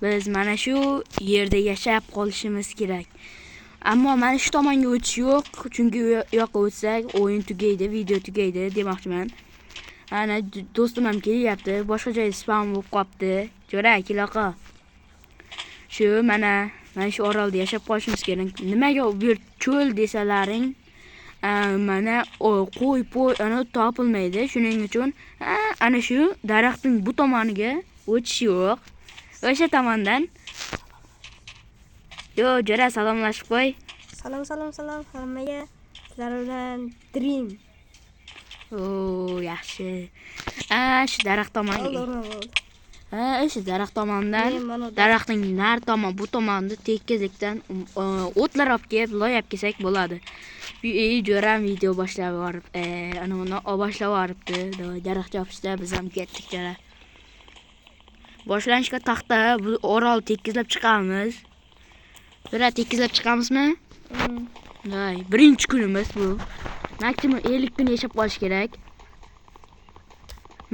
biz mana shu yerda yashab qolishimiz kerak. Ammo mana shu tomonga o'tish yo'q, chunki u yoqqa o'tsak o'yin tugaydi, video tugaydi demoqchiman. Ana do'stim ham kelyapti, boshqa joyda spam bo'lib qopti. Jo'ra, keloqa. Shu mana shu orolda yashab qolishimiz kerak. Nimaga bu yer cho'l desalaring, mana qo'y ana topilmaydi. Shuning uchun ana shu daraxtning bu tomoniga o'tish yo'q. O'sha tomondan. Yo, Jo'ra, salomlashib qo'y. Salom hammaga. Sizlar bilan Dream. Yaxshi. Shu daraxt tomonga. O'sha daraxt tomondan, daraxtning nar tomon, bu tomonda tekizlikdan o'tlar olib kelib, loyab kelsak bo'ladi. Jo'ra video boshlab yuboribdi. Ana uni boshlab yuboribdi. Daraxt chopishda biz ham ketdik Jo'ra. Boshlanishga taxta bu orol tekizlab chiqamiz. Jo'ra, tekizlab chiqamizmi? Birinchi kunimiz bu. Maksimum 50 kun yashab qolish kerak.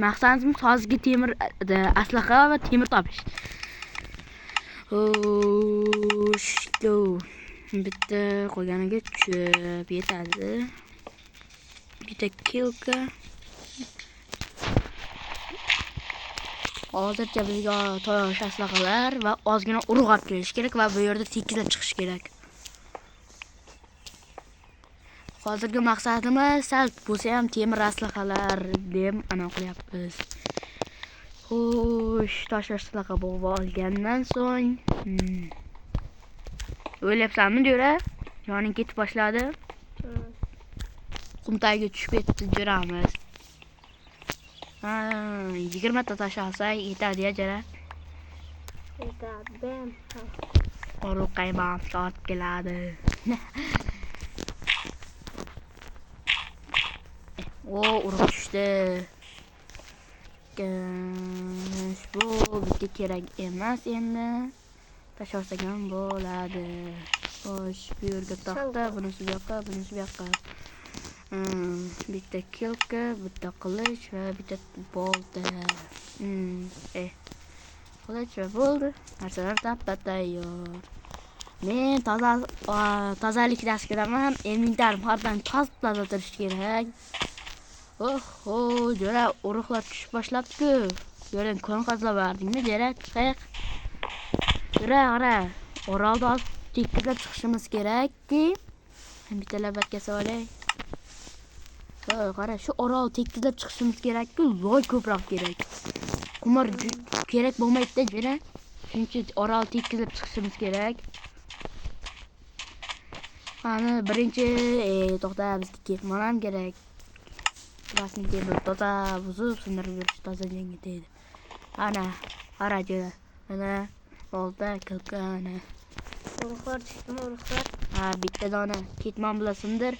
Maqsadimiz hozirgi temir aslaha va temir topish. Bitta qo'yganiga tushib yetadi. Bitta kilka. Hozircha bizga tosh aslahalar va ozgina urug' olib kelish kerak va bu yerda tekizlab chiqish kerak. Hozirgi maqsadimiz sal bo'lsa ham temir aslahalar deb ana qilyapmiz. Xo'sh, tosh aslaha bo'lib olgandan so'ng o'ylabsanmi, Jo'ra? Yoning ketib boshladi. Qum tagiga tushib ketdi, Jo'ramiz. 20 ta tosh olsak yetadi, Jo'ra? Yetadi. Urug' qaymam sotib keladi. Urug' tushdi. Bu bitta kerak emas endi. Tashlasak ham bo'ladi. Xo'sh, bu yerga taxta, bunisi bu yoqqa, bunisi bu yoqqa. Bitta kilka, bitta qilich va bitta bolta. Qilich va bo'ldi. Narsalar tayyor. Men tozalik dasturaman. Inventarim har doim toza turishi kerak. Jo'ra, urug'lar tushib boshlabdi-ku. Jo'ra, kon qazlab berdingmi, Jo'ra? Jo'ra, qara. Orolda tekizlab chiqishimiz kerakki. Bitta labatga solay. Qara, shu orol tekizlab chiqishimiz kerak-ku, loy ko'proq kerak. Qumar kerak bo'lmaydi-da, Jo'ra. Chunki orol tekizlab chiqishimiz kerak. Ana birinchi to'xta, bizga ketmon ham kerak. Rasmga bir toza buzib, sindirib yurish tozalangan deydi. Ana, qara Jo'ra. Mana bolta, kilka ana. Urug'lar tushdimi, urug'lar? Bitta dona ketmon bilan sindir.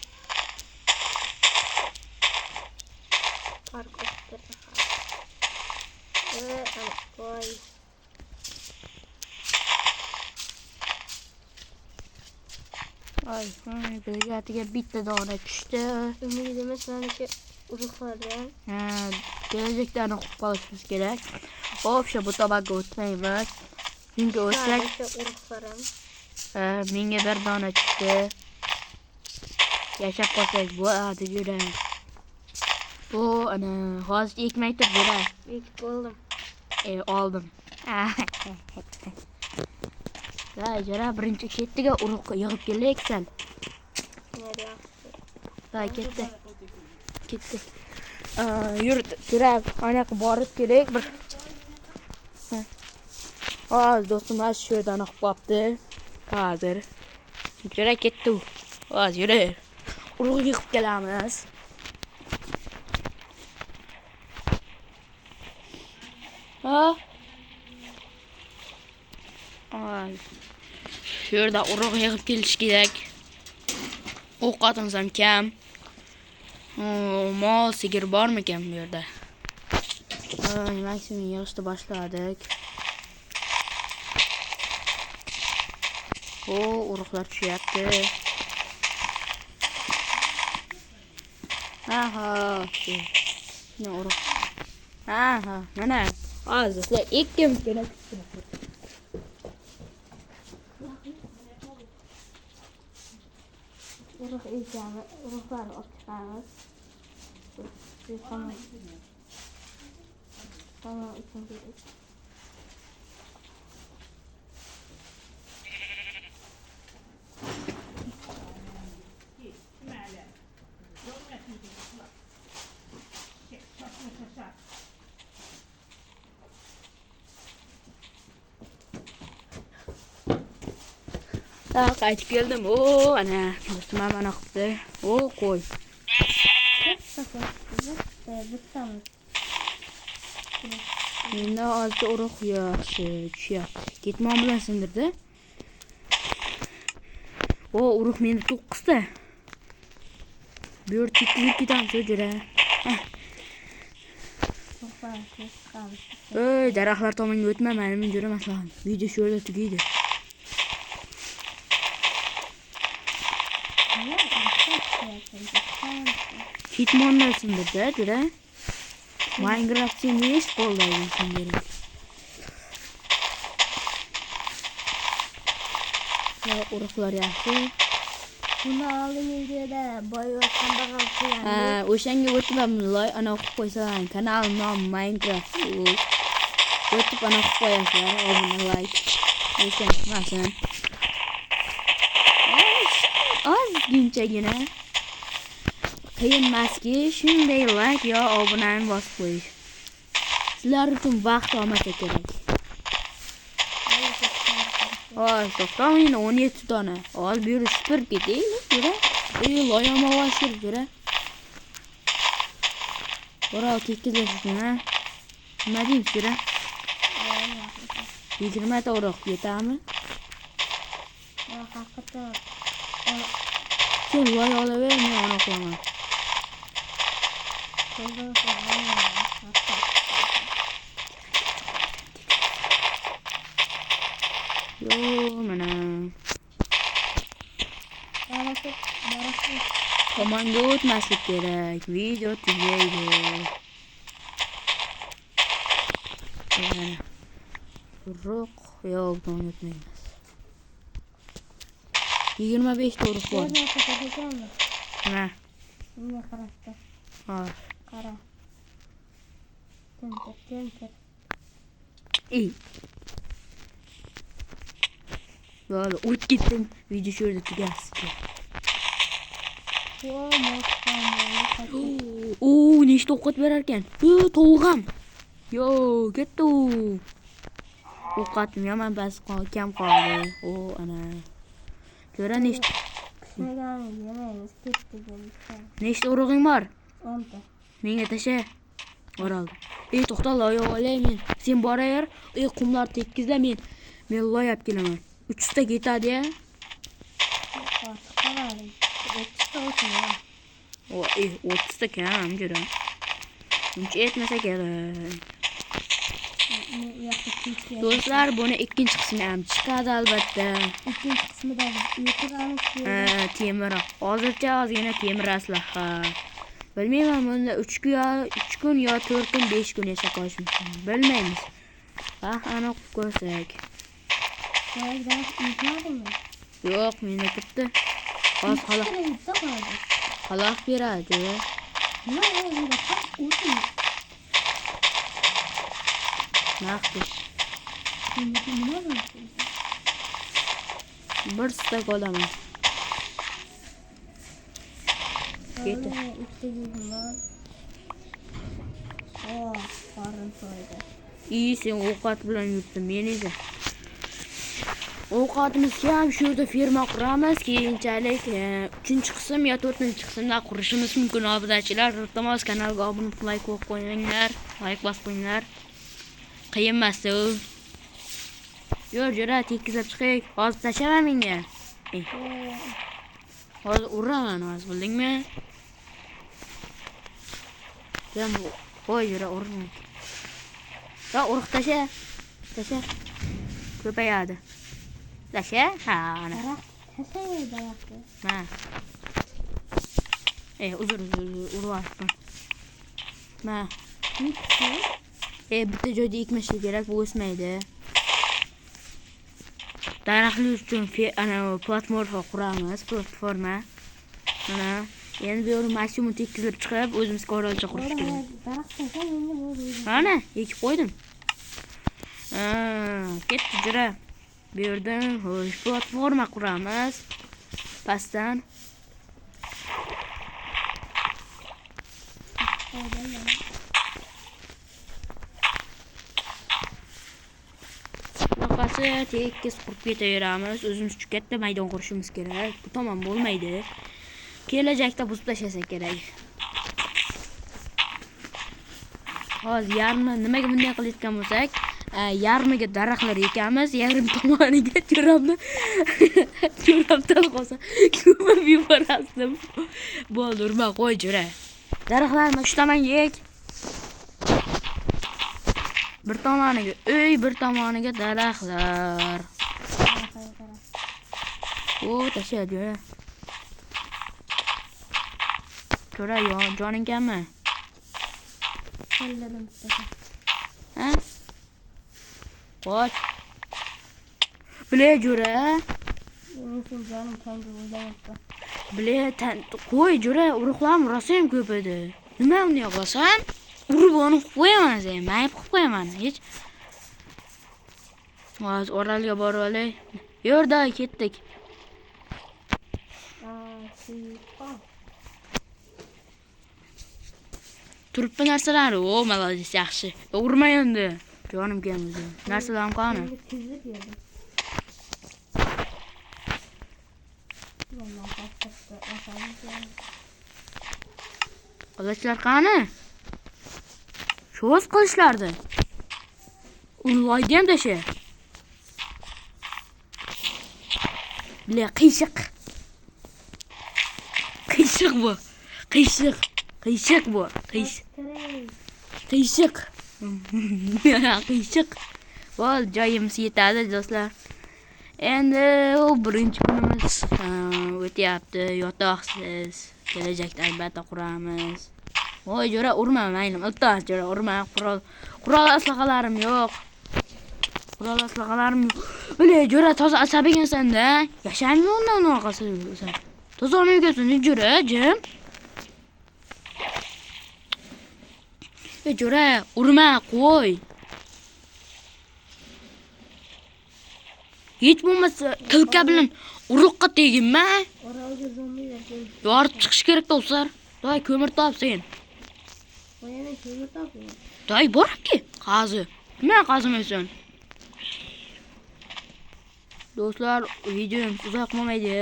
Bizga bitta dona tushdi. Umidimiz mana shu urug'lardan. Kelajakda o'qib qolishimiz kerak. O'sha bu tomonga o'tmaymiz. Chunki o'tsak urug'larim. Menga bir dona tushdi. Yashab qolsak bo'ladi, Jo'ra. Bu ana hozir ekmay tur, Jo'ra. Ekib bo'ldim. Oldim. Jo'ra, birinchi ketdiga urug' yig'ib kelaylik sal. Ketdi. Yur, Jo'ra, anaqa borib kerak bir. Do'stim shu yerdan o'qib qopti. Hozir. Jo'ra ketdi. Hozir yur. Urug' yig'ib kelamiz. Shu yerda urug' yig'ib kelish kerak. Ovqatimiz ham kam. Mol, sigir bormikan bu yerda? Maksimum yig'ishni boshladik. Urug'lar tushyapti. Ne urug'? Mana hozir sizlar ikkimiz kerak. urug' ekamiz, urug'larni olib chiqamiz. Tamam uchun kerak. Daha qaytib keldim. O, ana, do'stim mana qilibdi. O, qo'y. Bittamiz. Endi hozir urug' yaxshi tushyapti. Ketmon bilan sindirdi. O, urug' meni 9 ta. Bu yer tikilib ketamiz o'jira. Ey, daraxtlar tomonga o'tma, mening yuraman. Video shu yerda tugaydi. Hitmonlar sindirdi, jura. Minecraft seni qo'llaydi sendiri. Ya, urug'lar yaxshi. Buni oldin videoda boyayotgan bag'al Ha, o'shanga o'tib ana o'qib qo'ysang, kanal nomi Minecraft. O'tib ana o'qib qo'yasizlar, obuna, like. O'shan masan. Ozginchagina. Qiyin emaski, shunday like yo obunani bosib qo'yish. Sizlar uchun vaqt olmasa kerak. Hoy, to'xtamang, 17 dona. Hozir bu yerni supurib ketaylik, jura. Loyama boshlab jura. Bora tekizlashsin, ha. Nima deysiz, jura? 20 ta urug' yetami? Haqiqatda Sen loy olaver, men ona qilaman. Yo, mana. Tomonga o'tmaslik kerak. Video tugaydi. Urug' yo'q, to'g'ri o'tmaymiz. 25 ta urug' bor. Nima? Bunga qarashda. Ha. Qara. Tentir. Ey. Bo'ldi, o'tib ketdim. Video shu yerda tugaydi. Oo, nechta ovqat berar ekan? Tovuqam. Yo, ketdi. Ovqatim yomon bas kam qoldi. O, ana. Ko'ra nechta? Nechta urug'ing bor? 10 ta. Menga tasha. O'raldi. Ey, to'xta, loya olayman. Sen boraver. Ey, qumlar tekizla men loyab kelaman. 300 ta ketadi-ya. O, 30 ta kam jura. Uncha etmasa kerak. Do'stlar, buni ikkinchi qismi ham chiqadi albatta. Ikkinchi qismida yuqiramiz. Temir. Hozircha ozgina temir aslaha. Bilmayman, bunda 3 kun yo 4 kun, 5 kun yashab qolishimiz mumkin. Bilmaymiz. Ana ko'rsak. Yo'q, meni ketdi. Hozir xaloq beradi. Naqdi. Bir stak olaman. Ketdi. İyi, sen ovqat bilan yurtdim, men esa. Ovqatimiz ham shu yerda ferma quramiz, keyinchalik 3-qism yo 4-qismda qurishimiz mumkin. Obunachilar, iltimos kanalga obuna bo'lib like qo'yinglar, like bosib qo'yinglar. Qiyin emas u. Yur, tekizlab chiqaylik. Hozir tashlama menga. Hozir uraman, hozir bildingmi? Sen qo'y, urma. Ya, urug' tasha. Ko'payadi. Tasha? Ha, ana. Ha. Uzr, uryapman. Ma. Bitta joyda ekmash kerak, bu o'smaydi. Daraxtlar uchun ana platforma quramiz, platforma. Mana endi bu yerga maksimum tekkizib chiqib, o'zimizga orolcha qurish kerak. Daraxtdan ham endi bo'ldi. Mana, ekib qo'ydim. Ketdi jira. Bu yerda xo'sh, platforma quramiz. Pastdan. Bunaqasi tekis qurib ketaveramiz. O'zimiz uchun katta maydon qurishimiz kerak. Bu tomon bo'lmaydi. Kelajakda buzib tashlasak kerak. Hozir yarmi nimaga bunday qilayotgan bo'lsak, yarmiga daraxtlar ekamiz, yarim tomoniga jo'ramdan qolsa ko'mib yuborasizdim. Bo'ldi, urma qo'y jira. Daraxtlarni shu tomonga ek. Bir tomoniga uy, bir tomoniga daraxtlar. O, tashla jira. Jira, joning kammi? Ha? Qo'y. Bile jura. Mening jonim tangi o'ylayapti. Bile qo'y jura, urug'larim rosa ham ko'p edi. Nima unday qilasan? Urib onu qo'yaman sen, mayib qilib qo'yaman. Hech. Hozir oralga borib olay. Yo'rda ketdik. Turibdi narsalar. O, malades, yaxshi. Urma endi. Jonim kelmadi. Narsalarim qani? Tezlik berdim. Vallahi katta asalım. Qilichlar qani? Sho'z qilishlardi. Ullaydi ham tasha. Bile qiyshiq. Qiyshiq bu. Qiyshiq. Qiyshiq bu. Qiyshiq. Qiyshiq. Qiyshiq. Bo'l, joyimiz yetadi do'stlar. Endi u birinchi kunimiz o'tyapti. Yotoqsiz. Kelajakda albatta quramiz. Voy, jura urma, maylim. Iltimos, jura urma. Qurol aslahalarim yo'q. Qurol aslahalarim yo'q. Bile jura toza asabigansan-da. Yashamaymi undan orqasidan? Toza olmaygansan, jura, jim. Jura, urma, qo'y. Hech bo'lmasa tilka bilan uruqqa teginma. Orolga zombilar keldi. Yorib chiqish kerak do'stlar. Toy ko'mir top sen. Yana ko'mir toping. Toy bor-ki, qazi. Nima qazimaysan? Do'stlar, videom uzoq bo'lmaydi.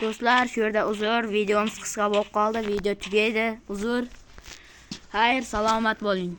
Do'stlar, shu yerda uzr, videomiz qisqa bo'lib qoldi. Video tugaydi. Uzr. Xayr, salomat bo'ling.